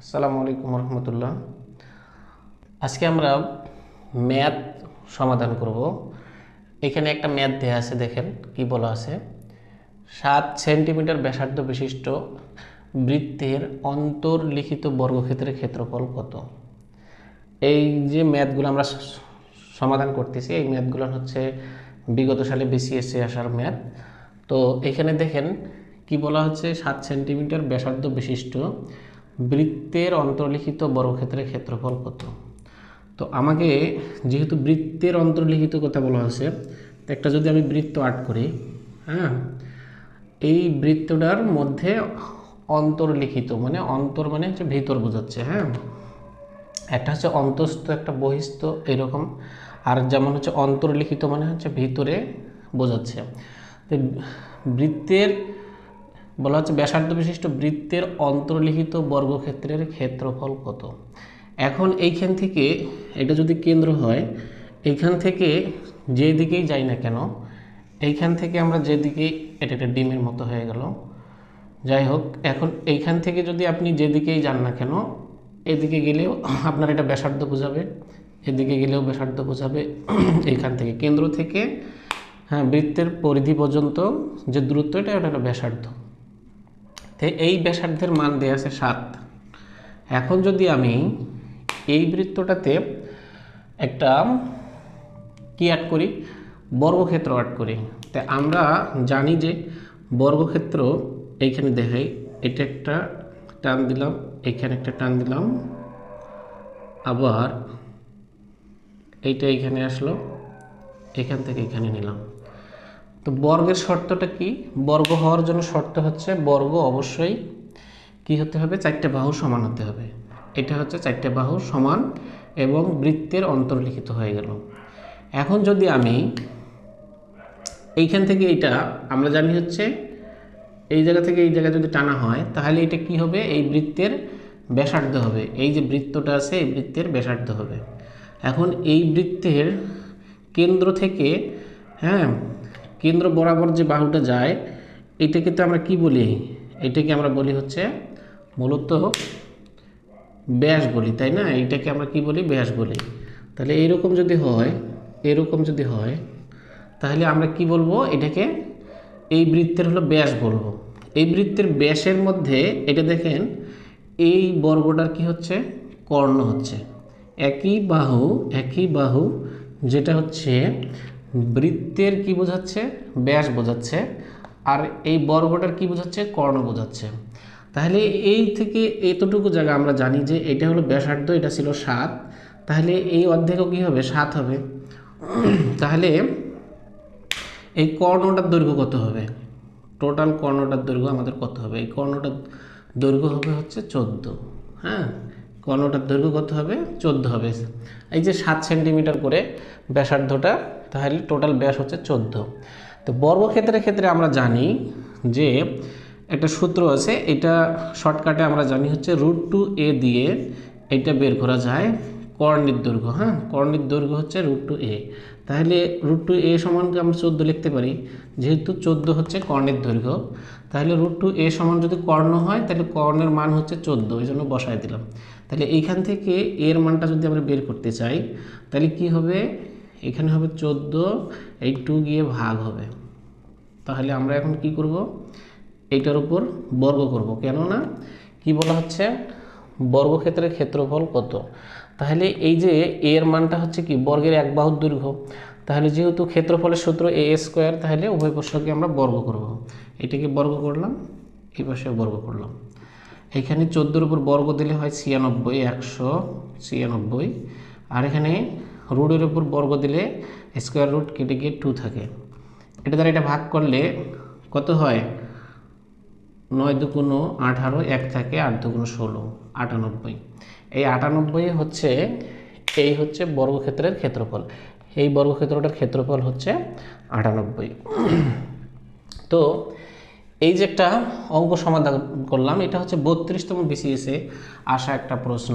আসসালামু আলাইকুম রহমতুল্লাহ। আজকে আমরা ম্যাথ সমাধান করব। এখানে একটা ম্যাথ দেয়া আছে, দেখেন কি বলা আছে। 7 সেন্টিমিটার ব্যাসার্ধ বিশিষ্ট বৃত্তের অন্তর্লিখিত বর্গক্ষেত্রের ক্ষেত্রফল কত। এই যে ম্যাথগুলো আমরা সমাধান করতেছি, এই ম্যাথগুলো হচ্ছে বিগত সালে বিসিএসসি আসার ম্যাথ। তো এখানে দেখেন কি বলা হচ্ছে, 7 সেন্টিমিটার ব্যাসার্ধ বিশিষ্ট বৃত্তের অন্তর্লিখিত বর্গক্ষেত্রের ক্ষেত্রফল কত। তো আমাকে যেহেতু বৃত্তের অন্তর্লিখিত কথা বলা হচ্ছে, তো একটা যদি আমি বৃত্ত আর্ট করি, হ্যাঁ, এই বৃত্তটার মধ্যে অন্তর্লিখিত মানে অন্তর মানে হচ্ছে ভিতর বোঝাচ্ছে, হ্যাঁ, একটা হচ্ছে অন্তস্থ একটা বহিস্থ এরকম, আর যেমন হচ্ছে অন্তর্লিখিত মানে হচ্ছে ভিতরে বোঝাচ্ছে। তো বৃত্তের বলা হচ্ছে ব্যাসার্ধ বিশিষ্ট বৃত্তের অন্তর্লিখিত বর্গক্ষেত্রের ক্ষেত্রফল কত। এখন এইখান থেকে এটা যদি কেন্দ্র হয়, এইখান থেকে যেদিকেই যাই না কেন, এইখান থেকে আমরা যেদিকেই, এটা একটা ডিমের মতো হয়ে গেল, যাই হোক, এখন এইখান থেকে যদি আপনি যেদিকেই যান না কেন, এদিকে গেলেও আপনার এটা ব্যাসার্ধ বোঝাবে, এদিকে গেলেও ব্যাসার্ধ বোঝাবে। এইখান থেকে কেন্দ্র থেকে, হ্যাঁ, বৃত্তের পরিধি পর্যন্ত যে দূরত্ব, এটা হলো ব্যাসার্ধ। তো এই ব্যাসার্ধের মান দেয়া আছে 7। এখন যদি আমি এই বৃত্তটাতে একটা কি অ্যাড করি, বর্গক্ষেত্র অ্যাড করি, তো আমরা জানি যে বর্গক্ষেত্র এইখানে দেখাই, এটা একটা টান দিলাম, এখানে একটা টান দিলাম, আবার এইটা এইখানে আসলো, এখান থেকে এখানে নিলাম। তো বর্গের শর্তটা কি, বর্গ হওয়ার জন্য শর্ত হচ্ছে বর্গ অবশ্যই কি হতে হবে, 4টে বাহু সমান হতে হবে। এটা হচ্ছে 4টে বাহু সমান এবং বৃত্তের অন্তর্লিখিত হয়ে গেল। এখন যদি আমি এইখান থেকে এইটা, আমরা জানি হচ্ছে এই জায়গা থেকে এই জায়গায় যদি টানা হয়, তাহলে এটা কি হবে, এই বৃত্তের ব্যাসার্ধ হবে। এই যে বৃত্তটা আছে, এই বৃত্তের ব্যাসার্ধ হবে। এখন এই বৃত্তের কেন্দ্র থেকে, হ্যাঁ, কেন্দ্র বরাবর যে বাহুটা যায়, এটাকে তো আমরা কি বলি, এটাকে আমরা বলি হচ্ছে মূলত ব্যাস বলি, তাই না? এইটাকে আমরা কি বলি, ব্যাস বলি। তাহলে এইরকম যদি হয়, এরকম যদি হয়, তাহলে আমরা কি বলবো, এটাকে এই বৃত্তের হলো ব্যাস বলবো। এই বৃত্তের ব্যাসের মধ্যে এটা দেখেন, এই বর্গটার কি হচ্ছে, কর্ণ হচ্ছে। একই বাহু যেটা হচ্ছে বৃত্তের কি বোঝাচ্ছে, ব্যাস বোঝাচ্ছে, আর এই বর্গটার কি বোঝাচ্ছে, কর্ণ বোঝাচ্ছে। তাহলে এই থেকে এতটুকু জায়গা আমরা জানি যে এটা হলো ব্যাসার্ধ, এটা ছিল 7, তাহলে এই অর্ধেকও কি হবে, 7 হবে। তাহলে এই কর্ণটার দৈর্ঘ্য কত হবে, টোটাল কর্ণটার দৈর্ঘ্য আমাদের কত হবে, এই কর্ণটার দৈর্ঘ্য হবে হচ্ছে 14, হ্যাঁ, কর্ণটার দৈর্ঘ্য কত হবে, 14 হবে। এই যে 7 সেন্টিমিটার করে ব্যাসার্ধটা, তাহলে টোটাল ব্যাস হচ্ছে 14। তো বর্গক্ষেত্রের ক্ষেত্রে আমরা জানি যে একটা সূত্র আছে, এটা শর্টকাটে আমরা জানি হচ্ছে √2a দিয়ে এটা বের করা যায় কর্ণের দৈর্ঘ্য, হ্যাঁ, কর্ণের দৈর্ঘ্য হচ্ছে √2a। তাহলে √2a সমান আমরা 14 লিখতে পারি, যেহেতু 14 হচ্ছে কর্ণের দৈর্ঘ্য, তাহলে √2a সমান যদি কর্ণ হয়, তাহলে কর্ণের মান হচ্ছে 14, এই জন্য বসায় দিলাম। তাহলে এইখান থেকে এর মানটা যদি আমরা বের করতে চাই, তাহলে কি হবে, এখানে হবে 14, এই 2 গিয়ে ভাগ হবে। তাহলে আমরা এখন কি করব, এইটার উপর বর্গ করব, কেননা কি বলা হচ্ছে, বর্গক্ষেত্রের ক্ষেত্রফল কত। তাহলে এই যে এর মানটা হচ্ছে কি, বর্গের এক বাহুর দৈর্ঘ্য, তাহলে যেহেতু ক্ষেত্রফলের সূত্র a², তাহলে উভয় পাশকে আমরা বর্গ করব। এটাকে বর্গ করলাম, এই পাশে বর্গ করলাম। এখানে 14-এর উপর বর্গ দিলে হয় 96, 196, আর এখানে রুটের উপর বর্গ দিলে স্কোয়ার রুট কেটে গিয়ে 2 থাকে। এটা দ্বারা এটা ভাগ করলে কত হয়, 9 দুগুণ 18, 1 থাকে, 8 দুগুণ 16, 98। এই 98 হচ্ছে, এই হচ্ছে বর্গক্ষেত্রের ক্ষেত্রফল। এই বর্গক্ষেত্রটার ক্ষেত্রফল হচ্ছে 98। তো এই যে একটা অঙ্ক সমাধান করলাম, এটা হচ্ছে 32তম বিসিএসে আসা একটা প্রশ্ন।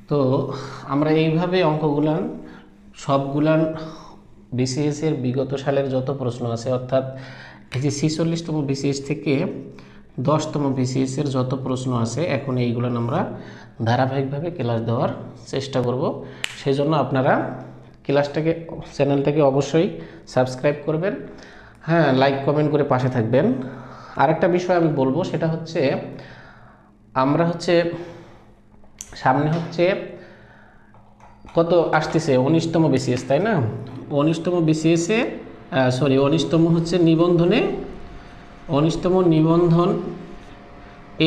তো আমরা এইভাবে অঙ্কগুলান সবগুলান বিসিএসের বিগত সালের যত প্রশ্ন আছে, অর্থাৎ এই যে 46তম বিসিএস থেকে 10তম BCS এর যত প্রশ্ন আছে এখন এইগুলো আমরা ধারাবাহিকভাবে ক্লাস দেওয়ার চেষ্টা করব। সেই জন্য আপনারা চ্যানেলটাকে অবশ্যই সাবস্ক্রাইব করবেন, হ্যাঁ, লাইক কমেন্ট করে পাশে থাকবেন। আরেকটা বিষয় আমি বলবো, সেটা হচ্ছে আমরা সামনে কত আসতেছে 19তম BCS, তাই না? 19তম BCS-এ 19তম নিবন্ধনে, 19তম নিবন্ধন,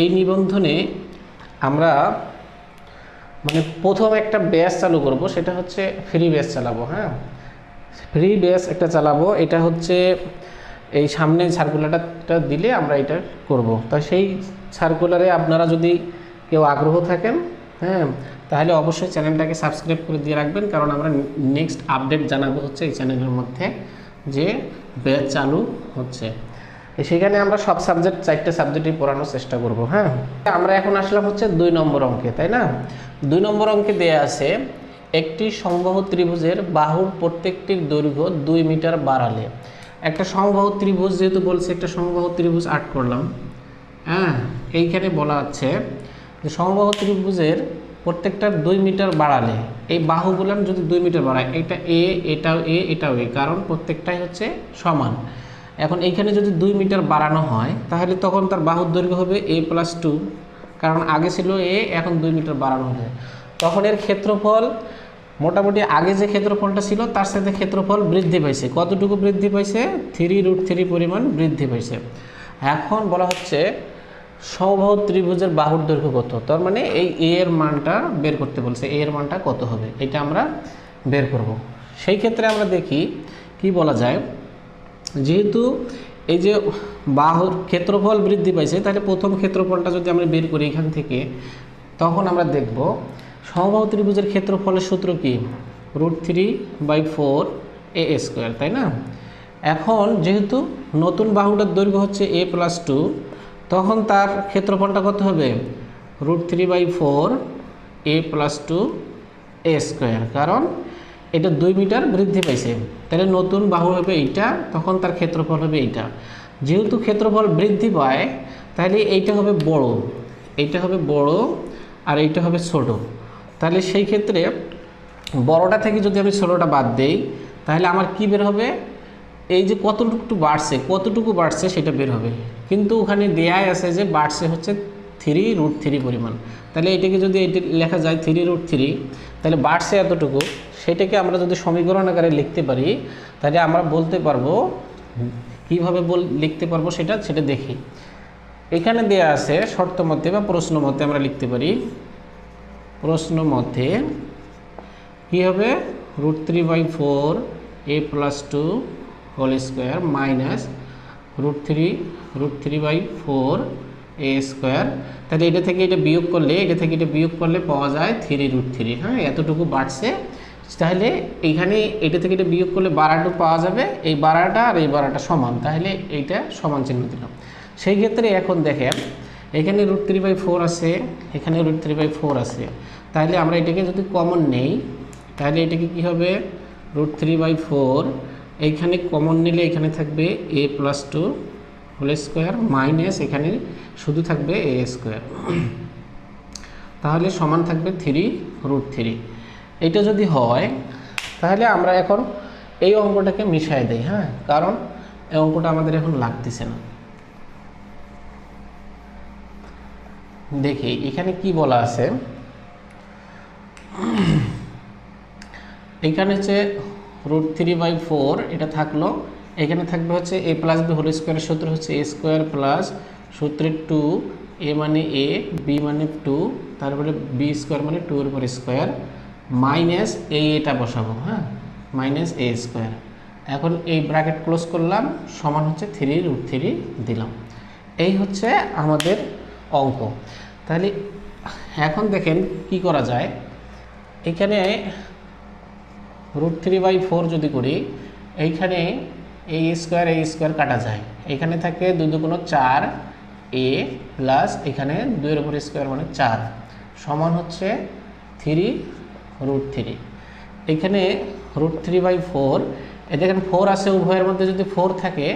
এই নিবন্ধনে আমরা প্রথম একটা ব্যাচ চালু করব, সেটা হচ্ছে ফ্রি ব্যাচ চালাবো। হ্যাঁ, ফ্রি ব্যাচ একটা চালাবো, এটা এই সামনে সার্কুলারটা দিলে আমরা এটা করব। তো সেই সার্কুলারে আপনারা যদি কেউ আগ্রহ থাকেন, হ্যাঁ, তাহলে অবশ্যই চ্যানেলটাকে সাবস্ক্রাইব করে দিয়ে রাখবেন, কারণ আমরা নেক্সট আপডেট জানাবো এই চ্যানেলের মধ্যে যে ব্যাচ চালু হচ্ছে। সেখানে আমরা সব সাবজেক্ট 4টে সাবজেক্টই পড়ানোর চেষ্টা করব। হ্যাঁ, আমরা এখন আসলাম 2 নম্বর অঙ্কে, তাই না? 2 নম্বর অঙ্কে দেয়া আছে একটি সমবাহু ত্রিভুজের বাহুর প্রত্যেকটির দৈর্ঘ্য 2 মিটার বাড়ালে। একটা সমবাহু ত্রিভুজ যেহেতু বলছে, একটা সমবাহু ত্রিভুজ আর্ট করলাম। হ্যাঁ, এইখানে বলা আছে যে সমবাহু ত্রিভুজের প্রত্যেকটার 2 মিটার বাড়ালে, এই বাহুগুলো যদি 2 মিটার বাড়ায়, এটা এ, এটাও এ, এটাও এ, কারণ প্রত্যেকটাই সমান। এখন এইখানে যদি 2 মিটার বাড়ানো হয়, তাহলে তখন তার বাহুর দৈর্ঘ্য হবে a+2, কারণ আগে ছিল এ, এখন 2 মিটার বাড়ানো হবে। তখন এর ক্ষেত্রফল মোটামুটি আগে যে ক্ষেত্রফলটা ছিল তার সাথে ক্ষেত্রফল বৃদ্ধি পাইছে। কতটুকু বৃদ্ধি পাইছে? 3√3 পরিমাণ বৃদ্ধি পাইছে। এখন বলা হচ্ছে সমবাহু ত্রিভুজের বাহুর দৈর্ঘ্য কত, তার মানে এই এ এর মানটা বের করতে বলছে। এ এর মানটা কত হবে এটা আমরা বের করব। সেই ক্ষেত্রে আমরা দেখি কি বলা যায়, যেহেতু এই যে বাহুর ক্ষেত্রফল বৃদ্ধি পাইছে, তাহলে প্রথম ক্ষেত্রফলটা যদি আমরা বের করি এখান থেকে, তখন আমরা দেখব সমবাহু ত্রিভুজের ক্ষেত্রফলের সূত্র কি? √3/4 a², তাই না? এখন যেহেতু নতুন বাহুটার দৈর্ঘ্য হচ্ছে a+2, তখন তার ক্ষেত্রফলটা কত হবে? √3/4 a+2 a², কারণ এটা 2 মিটার বৃদ্ধি পাইছে, তাহলে নতুন বাহু হবে এইটা, তখন তার ক্ষেত্রফল হবে এইটা। যেহেতু ক্ষেত্রফল বৃদ্ধি পায়, তাহলে এইটা হবে বড়, এইটা হবে বড়, আর এইটা হবে ছোট। তাহলে সেই ক্ষেত্রে বড়টা থেকে যদি আমি ছোটটা বাদ দেই, তাহলে আমার কি বের হবে? এই যে কতটুকু বাড়ছে সেটা বের হবে। কিন্তু ওখানে দেয়াই আছে যে বাড়ছে 3√3 পরিমাণ। তাহলে এটাকে যদি লেখা যায় 3√3, তাহলে বাড়ছে এতটুকু, সেটাকে আমরা যদি সমীকরণ আকারে লিখতে পারি, তাহলে আমরা বলতে পারবো। কীভাবে লিখতে পারবো সেটা দেখি। এখানে দেয়া আছে শর্ত মতে বা প্রশ্ন মতে আমরা লিখতে পারি। প্রশ্ন মতে কী হবে? √3/4 a+2 হোল² মাইনাস √3/4 a²। তাহলে এটা থেকে এটা বিয়োগ করলে পাওয়া যায় 3√3। হ্যাঁ, এতটুকু বাড়ছে। তাহলে এইখানে এটা থেকে এটা বিয়োগ করলে বাড়াটুকু পাওয়া যাবে, এই বাড়াটা আর এই বাড়াটা সমান, তাহলে এইটা সমান চিহ্ন দিলাম। সেই ক্ষেত্রে এখন দেখেন এখানে √3/4 আছে, এখানে √3/4 আছে, তাহলে আমরা এটাকে যদি কমন নেই, তাহলে এটাকে কি হবে? √3/4, এইখানে কমন নিলে এখানে থাকবে a+2 হোল² মাইনাস এখানে শুধু থাকবে a², তাহলে সমান থাকবে 3√3। এটা যদি হয়, তাহলে আমরা এখন এই অঙ্কটাকে মিশাই দেই। হ্যাঁ, কারণ এই অঙ্কটা আমাদের এখন লাগতেছে না। দেখি এখানে কি বলা আছে। এখানে √3/4 এটা থাকলো, এখানে থাকবে a+b হোল² সূত্র a² সূত্রের 2, a মানে a, b মানে 2, তারপরে b² মানে 2 এর উপর স্কোয়ার, মাইনাস এটা বসাবো। হ্যাঁ, মাইনাস a²। এখন এই ব্র্যাকেট ক্লোজ করলাম, সমান 3√3 দিলাম। এই আমাদের অঙ্ক। তাহলে এখন দেখেন কি করা যায়। এখানে √3/4 যদি করি, এইখানে a² কাটা যায়, এখানে থাকে 2 দুগুণ 4 a প্লাস এখানে 2 এর উপর স্কোয়ার মানে 4 সমান 3√3। এখানে √3/4, দেখেন 4 আছে, উভয়ের মধ্যে যদি 4 থাকে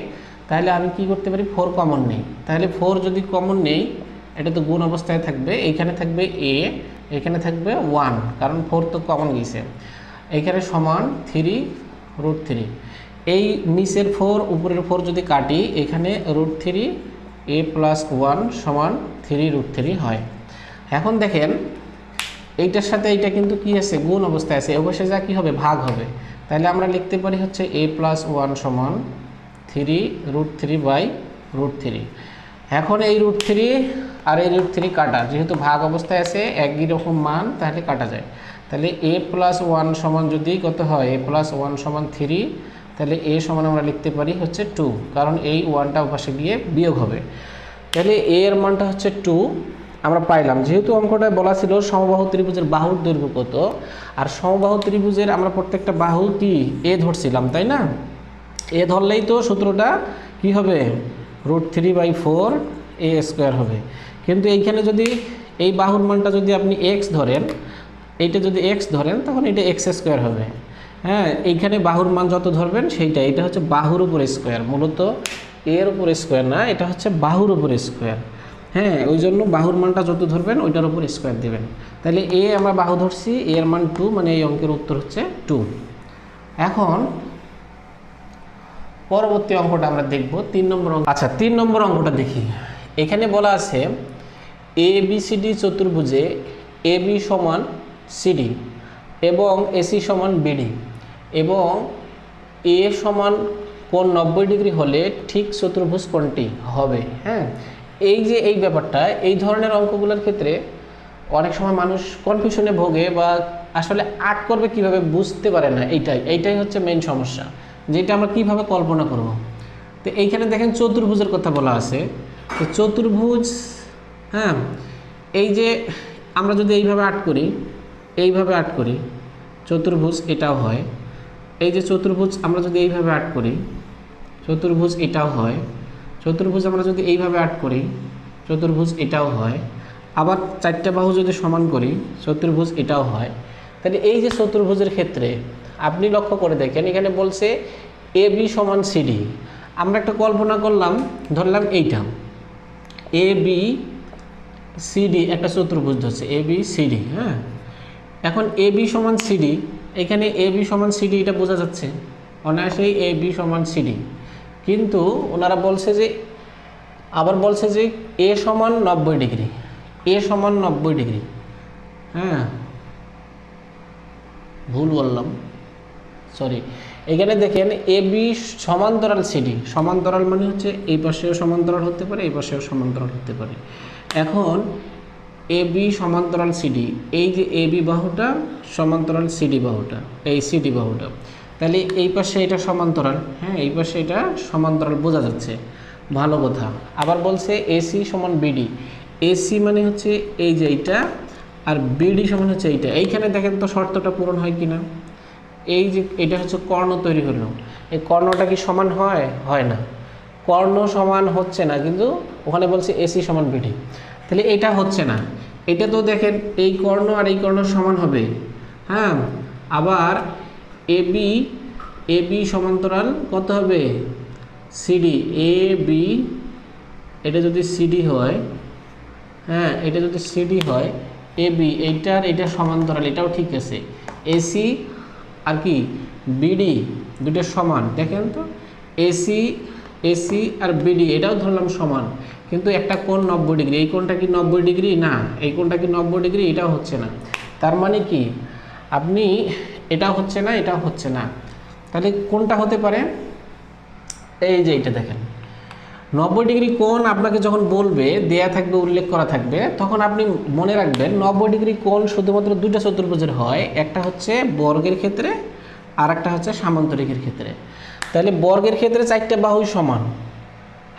তাহলে আমি কি করতে পারি, 4 কমন নেই। তাহলে 4 যদি কমন নেই, এটা তো গুণ অবস্থায় থাকবে, এইখানে থাকবে a, এখানে থাকবে 1, কারণ 4 তো কমন গেছে। এইখানে সমান 3√3। এই নিচের 4 উপরের 4 যদি কাটি, এখানে √3 a + 1 সমান 3√3 হয়। এখন দেখেন এইটার সাথে এইটা কিন্তু কি আছে, গুণ অবস্থায় আছে, অবশ্যই যা কি হবে, ভাগ হবে। তাহলে আমরা লিখতে পারি হচ্ছে a + 1 সমান 3√3/√3। এখন এই √3 আর এই √3 কাটা, যেহেতু ভাগ অবস্থায় আছে একই রকম মান, তাহলে কাটা যায়। তাহলে a + 1 সমান যদি কত হয়, a + 1 সমান 3, তাহলে a সমান আমরা লিখতে পারি হচ্ছে 2, কারণ এই 1টা পাশে গিয়ে বিয়োগ হবে। তাহলে a এর মানটা হচ্ছে 2 আমরা পাইলাম। যেহেতু অঙ্কটায় বলা ছিল সমবাহু ত্রিভুজের বাহুর দৈর্ঘ্য কত, আর সমবাহু ত্রিভুজের আমরা প্রত্যেকটা বাহু কি a ধরছিলাম, তাই না? a ধরলেই তো সূত্রটা কি হবে, √3/4 a² হবে। কিন্তু এইখানে যদি এই বাহুর মানটা যদি আপনি x ধরেন, এইটা যদি x ধরেন, তখন এটা x² হবে। হ্যাঁ, এইখানে বাহুর মান যত ধরবেন সেইটা, এটা হচ্ছে বাহুর উপর স্কোয়ার, মূলত এর উপর স্কোয়ার না, এটা হচ্ছে বাহুর উপর স্কোয়ার। হ্যাঁ, ওই জন্য বাহুর মানটা যত ধরবেন ওইটার উপর স্কোয়ার দেবেন। তাহলে a আমরা বাহু ধরছি, এর মান 2, মানে এই অঙ্কের উত্তর হচ্ছে 2। এখন পরবর্তী অঙ্কটা আমরা দেখব, 3 নম্বর অঙ্ক। আচ্ছা, 3 নম্বর অঙ্কটা দেখি। এখানে বলা আছে ABCD চতুর্ভুজে AB সমান CD এবং AC সমান BD এবং A সমান কোণ 90 ডিগ্রি হলে ঠিক চতুর্ভুজ কোনটি হবে। হ্যাঁ, এই যে এই ব্যাপারটা, এই ধরনের অঙ্কগুলোর ক্ষেত্রে অনেক সময় মানুষ কনফিউশনে ভোগে বা আসলে আট করবে কিভাবে বুঝতে পারে না। এইটাই হচ্ছে মেইন সমস্যা, যেটা আমরা কিভাবে কল্পনা করব। তো এইখানে দেখেন চতুর্ভুজের কথা বলা আছে। তো চতুর্ভুজ, হ্যাঁ, এই যে আমরা যদি এইভাবে আট করি, এইভাবে আট করি, চতুর্ভুজ এটাও হয়। এই যে চতুর্ভুজ আমরা যদি এইভাবে আট করি, চতুর্ভুজ এটাও হয়। চতুর্ভুজ আমরা যদি এইভাবে আট করি, চতুর্ভুজ এটাও হয়। আবার 4টা বাহু যদি সমান করি, চতুর্ভুজ এটাও হয়। তাহলে এই যে চতুর্ভুজের ক্ষেত্রে আপনি লক্ষ্য করে দেখেন, এখানে বলছে AB সমান CD। আমরা একটা কল্পনা করলাম, ধরলাম এইটা ABCD একটা চতুর্ভুজ ধরছে ABCD। হ্যাঁ, এখন AB সমান CD, এখানে AB সমান CD এটা বোঝা যাচ্ছে অনায়াসেই, AB সমান CD। কিন্তু ওনারা বলছে যে, আবার বলছে যে A সমান 90 ডিগ্রি, A সমান 90 ডিগ্রি। হ্যাঁ, ভুল বললাম, সরি। এখানে দেখেন AB সমান্তরাল CD, সমান্তরাল মানে হচ্ছে এই পাশেও সমান্তরাল হতে পারে, এই পাশেও সমান্তরাল হতে পারে। এখন AB সমান্তরাল CD, এই যে AB বাহুটা সমান্তরাল CD বাহুটা, এই CD বাহুটা, তাহলে এই পাশে এটা সমান্তরাল, হ্যাঁ, এই পাশে এটা সমান্তরাল বোঝা যাচ্ছে, ভালো কথা। আবার বলছে AC সমান BD, AC মানে হচ্ছে এই যে এইটা, আর BD সমান হচ্ছে এইটা। এইখানে দেখেন তো শর্তটা পূরণ হয় কিনা। এই যে এটা হচ্ছে কর্ণ তৈরি হলো, এই কর্ণটা কি সমান হয়? হয় না, কর্ণ সমান হচ্ছে না, কিন্তু ওখানে বলছে AC সমান BD, তাহলে এটা হচ্ছে না। এটা তো দেখেন এই কর্ণ আর এই কর্ণ সমান হবে। হ্যাঁ, আবার AB সমান্তরাল কত হবে? CD, AB, এটা যদি CD হয়, হ্যাঁ, এটা যদি CD হয়, AB এইটার এটা সমান্তরাল, এটাও ঠিক আছে। AC আর কি BD দুটো সমান, দেখেন তো AC আর BD এটাও ধরলাম সমান, কিন্তু একটা কোণ 90 ডিগ্রি, এই কোণটা কি 90 ডিগ্রি? না, এই কোণটা কি 90 ডিগ্রি? এটাও হচ্ছে না। তার মানে কি আপনি এটাও হচ্ছে না, এটাও হচ্ছে না, তাহলে কোনটা হতে পারে? এই যে এটা দেখেন 90 ডিগ্রি কোণ আপনাকে যখন বলবে, দেয়া থাকবে, উল্লেখ করা থাকবে, তখন আপনি মনে রাখবেন 90 ডিগ্রি কোণ শুধুমাত্র দুটো চতুর্ভুজের হয়, একটা হচ্ছে বর্গের ক্ষেত্রে আর একটা হচ্ছে সামান্তরিকের ক্ষেত্রে। তাহলে বর্গের ক্ষেত্রে 4টা বাহুই সমান,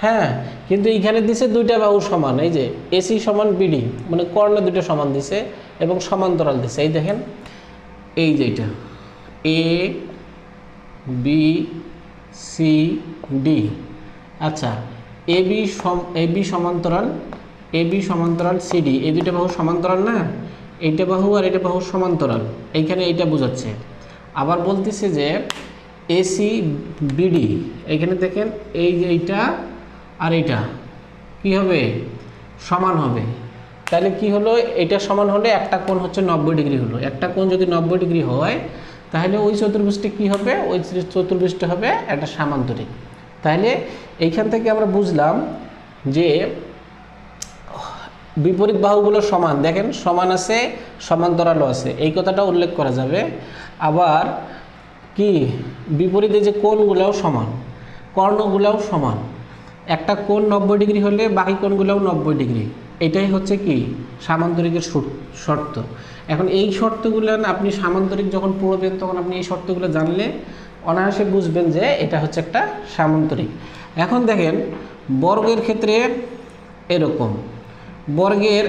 হ্যাঁ, কিন্তু এইখানে দিছে 2টা বাহু সমান। এই যে AC সমান BD, মানে কর্ণ দুটো সমান দিছে এবং সমান্তরাল দিছে। এই দেখেন এই যে এটা ABCD। আচ্ছা, AB সমান্তরাল CD, এই দুটো বাহু সমান্তরাল না, এইটা বাহু আর এটা বাহু সমান্তরাল, এইখানে এইটা বোঝাচ্ছে। আবার বলতেছে যে এসি বিডি, এখানে দেখেন এই যে এইটা আর এইটা কি হবে সমান হবে। তাহলে কি হলো, এটা সমান হলে একটা কোণ হচ্ছে 90 ডিগ্রি হলো। একটা কোণ যদি 90 ডিগ্রি হয় তাহলে ওই চতুর্ভুজটি কি হবে, ওই চতুর্ভুজটি হবে একটা সামান্তরিক। তাহলে এইখান থেকে আমরা বুঝলাম যে বিপরীত বাহুগুলো সমান, দেখেন সমান আছে সমান্তরালও আছে, এই কথাটা উল্লেখ করা যাবে। আবার কি বিপরীতে যে কোণগুলোও সমান, কর্ণগুলোও সমান। একটা কোণ 90 ডিগ্রি হলে বাকি কোণগুলোও 90 ডিগ্রি, এটাই হচ্ছে কি সামান্তরিকের শর্ত। এখন এই শর্তগুলো আপনি সামান্তরিক যখন পড়বেন তখন আপনি এই শর্তগুলো জানলে অনায়াসে বুঝবেন যে এটা হচ্ছে একটা সামান্তরিক। এখন দেখেন বর্গের ক্ষেত্রে এরকম, বর্গের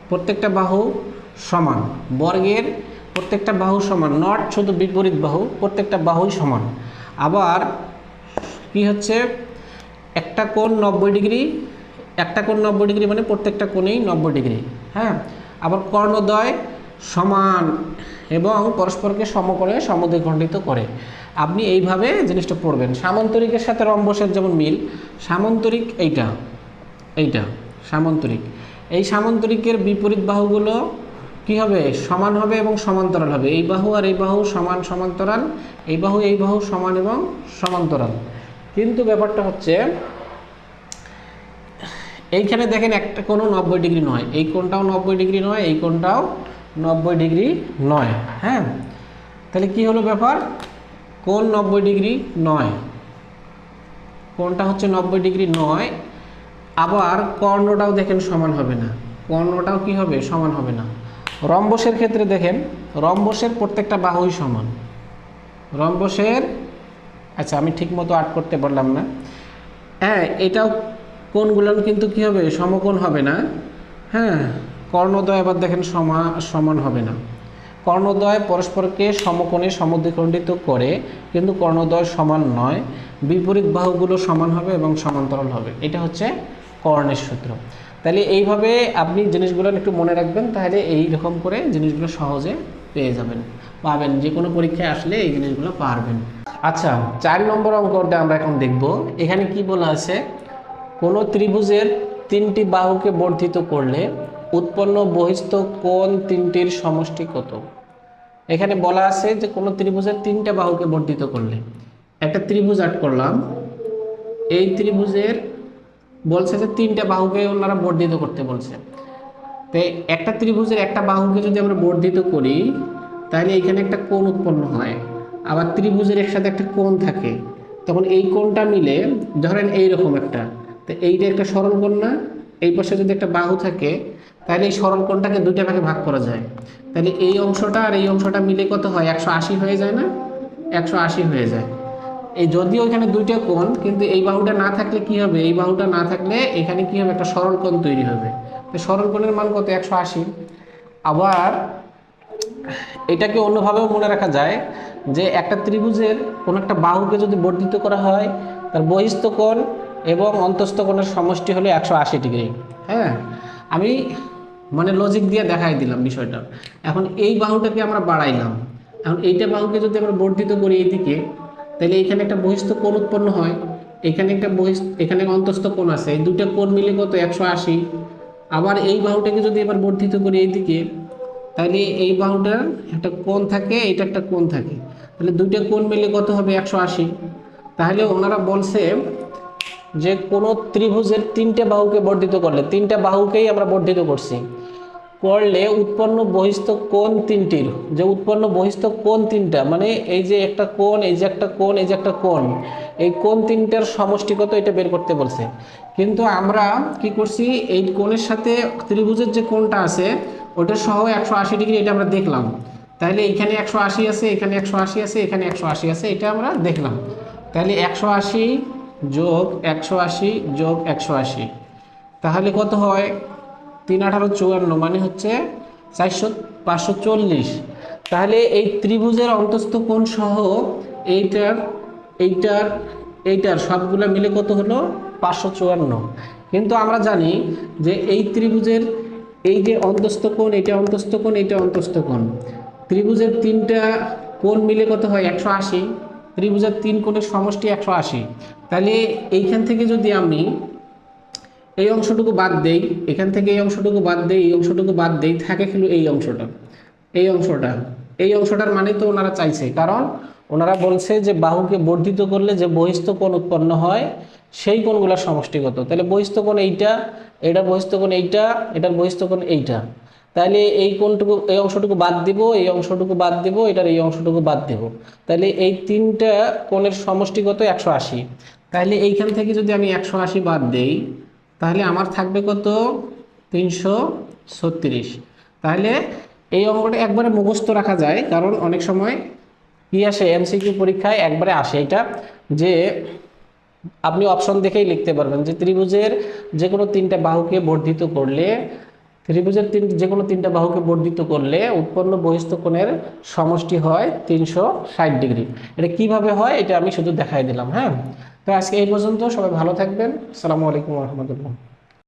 প্রত্যেকটা বাহু সমান, বর্গের প্রত্যেকটা বাহু সমান, নট শুধু বিপরীত বাহু, প্রত্যেকটা বাহুই সমান। আবার কি হচ্ছে একটা কোণ 90 ডিগ্রি, একটা কোণ 90 ডিগ্রি মানে প্রত্যেকটা কোণেই 90 ডিগ্রি। হ্যাঁ, আবার কর্ণদ্বয় সমান এবং পরস্পরকে সমকোণে সমদ্বিখণ্ডিত করে। আপনি এইভাবে জিনিসটা পড়বেন। সামান্তরিকের সাথে রম্বসের যেমন মিল, সামান্তরিক এইটা এইটা সামান্তরিক, এই সামান্তরিকের বিপরীত বাহুগুলো কি হবে সমান হবে এবং সমান্তরাল হবে। এই বাহু আর এই বাহু সমান সমান্তরাল, এই বাহু সমান এবং সমান্তরাল। কিন্তু ব্যাপারটা হচ্ছে এইখানে দেখেন একটা কোণও 90 ডিগ্রি নয়, এই কোণটাও 90 ডিগ্রি নয়, এই কোণটাও 90 ডিগ্রি নয়। হ্যাঁ, তাহলে কি হলো ব্যাপার, কোণ 90 ডিগ্রি নয়, কোণটা হচ্ছে 90 ডিগ্রি নয়। আবার কর্ণটাও দেখেন সমান হবে না, কর্ণটাও কি হবে সমান হবে না। রম্বসের ক্ষেত্রে দেখেন রম্বসের প্রত্যেকটা বাহুই সমান, রম্বসের আচ্ছা আমি ঠিক মতো আর্ট করতে পারলাম না। হ্যাঁ, এটাও কোণগুলো কিন্তু কি হবে সমকোণ হবে না। হ্যাঁ, কর্ণদ্বয় আবার দেখেন সমান হবে না। কর্ণদ্বয় পরস্পরকে সমকোণে সমদ্বিখণ্ডিত করে, কিন্তু কর্ণদ্বয় সমান নয়। বিপরীত বাহুগুলো সমান হবে এবং সমান্তরাল হবে, এটা হচ্ছে কর্ণের সূত্র। তাহলে এইভাবে আপনি জিনিসগুলো একটু মনে রাখবেন, তাহলে এই রকম করে জিনিসগুলো সহজে পেয়ে যাবেন, পাবেন, যে কোনো পরীক্ষায় আসলে এই জিনিসগুলো পারবেন। আচ্ছা, 4 নম্বর অঙ্কটা আমরা এখন দেখব। এখানে কি বলা আছে, কোনো ত্রিভুজের 3টি বাহুকে বর্ধিত করলে উৎপন্ন বহিস্থ কোণ 3টির সমষ্টি কত। এখানে বলা আছে যে কোনো ত্রিভুজের 3টা বাহুকে বর্ধিত করলে, একটা ত্রিভুজ আর্ট করলাম, এই ত্রিভুজের বলছে যে 3টা বাহুকে ওনারা বর্ধিত করতে বলছে। তো একটা ত্রিভুজের একটা বাহুকে যদি আমরা বর্ধিত করি তাহলে এখানে একটা কোণ উৎপন্ন হয়। আবার ত্রিভুজের একসাথে একটা কোণ থাকে, তখন এই কোণটা মিলে ধরেন এইরকম একটা, তো এইটা একটা সরল কোণ না, এই পাশে যদি একটা বাহু থাকে তাহলে এই সরল কোণটাকে দুইটা ভাগে ভাগ করা যায়। তাহলে এই অংশটা আর এই অংশটা মিলে কত হয় 180 হয়ে যায় না, 180 হয়ে যায়। এই যদিও এখানে দুইটা কোণ, কিন্তু এই বাহুটা না থাকলে কি হবে, এই বাহুটা না থাকলে এখানে কি হবে একটা সরল কোণ তৈরি হবে। তো সরল কোণের মান কত 180। আবার এটাকে অন্যভাবেও মনে রাখা যায় যে একটা ত্রিভুজের কোনো একটা বাহুকে যদি বর্ধিত করা হয় তার বহিস্থ কোণ এবং অন্তস্থ কোণের সমষ্টি হলো 180 ডিগ্রি। হ্যাঁ, আমি মানে লজিক দিয়ে দেখাই দিলাম বিষয়টা। এখন এই বাহুটাকে আমরা বাড়াইলাম, এখন এইটা বাহুকে যদি আমরা বর্ধিত করি এইদিকে, তাহলে এখানে একটা বহিস্থ কোণ উৎপন্ন হয়, এখানে একটা এখানে অন্তস্থ কোণ আছে, এই দুইটা কোণ মিলে কত 180। আবার এই বাহুটাকে যদি এবার বর্ধিত করি এইদিকে, তাহলে এই বাহুটার একটা কোণ থাকে, এইটা একটা কোণ থাকে, তাহলে দুইটা কোণ মিলে কত হবে 180। তাহলে ওনারা বলছে যে কোনো ত্রিভুজের 3টে বাহুকে বর্ধিত করলে, 3টা বাহুকেই আমরা বর্ধিত করছি, করলে উৎপন্ন বহিস্থ কোণ 3টির, যে উৎপন্ন বহিস্থ কোণ 3টা মানে এই যে একটা কোণ, এই যে একটা কোণ, এই যে একটা কোণ, এই কোণ 3টার সমষ্টি কত এটা বের করতে বলছে। কিন্তু আমরা কি করছি, এই কোণের সাথে ত্রিভুজের যে কোণটা আছে ওটা সহ 180 ডিগ্রি, এটা আমরা দেখলাম। তাহলে এখানে 180 আছে, এখানে 180 আছে, এখানে 180 আছে, এটা আমরা দেখলাম। তাহলে 180 যোগ 180 যোগ 180, তাহলে কত হয় 3 18 54, মানে হচ্ছে 540। তাহলে এই ত্রিভুজের অন্তস্থ কোণ সহ এইটার এইটার এইটার সবগুলা মিলে কত হলো 554। কিন্তু আমরা জানি যে এই ত্রিভুজের এই যে অন্তস্থ কোণ, এটা অন্তস্থ কোণ, এটা অন্তস্থ কোণ, ত্রিভুজের 3টা কোণ মিলে কত হয় 180। ত্রিভুজের 3 কোণের সমষ্টি 180। তাহলে এইখান থেকে যদি আমি এই অংশটুকু বাদ দেই, এখান থেকে এই অংশটুকু বাদ দেই, এই অংশটুকু বাদ দেই, থাকে কিন্তু এই অংশটা, এই অংশটা, এই অংশটার মানে তো ওনারা চাইছে, কারণ ওনারা বলছে যে বাহুকে বর্ধিত করলে যে বহিস্থ কোণ উৎপন্ন হয় সেই কোণগুলোর সমষ্টি কত। তাহলে বহিস্থ কোণ এইটা, এটার বহিস্থ কোণ এইটা, এটার বহিস্থ কোণ এইটা। তাহলে এই কোণটুকু, এই অংশটুকু বাদ দিব, এই অংশটুকু বাদ দিব, এটার এই অংশটুকু বাদ দেব। তাহলে এই তিনটা কোণের সমষ্টি কত? 180। তাহলে এইখান থেকে যদি আমি 180 বাদ দেই, তাহলে আমার থাকবে কত? 336। তাহলে এই অঙ্কটা একবারে মুখস্থ রাখা যায়, কারণ অনেক সময় কি আসে এমসিকিউ পরীক্ষায় একবারে আসে এটা, যে আপনি অপশন দেখেই লিখতে পারবেন যে ত্রিভুজের যে কোনো তিনটা বাহুকে বর্ধিত করলে, ত্রিভুজের যে কোনো তিনটা বাহুকে বর্ধিত করলে উৎপন্ন বহিস্থ কোণের সমষ্টি হয় 360 ডিগ্রি। এটা কিভাবে হয় এটা আমি শুধু দেখাই দিলাম। হ্যাঁ, তো আজকে এই পর্যন্ত, সবাই ভালো থাকবেন। আসসালামু আলাইকুম রহমতুল্লাহ।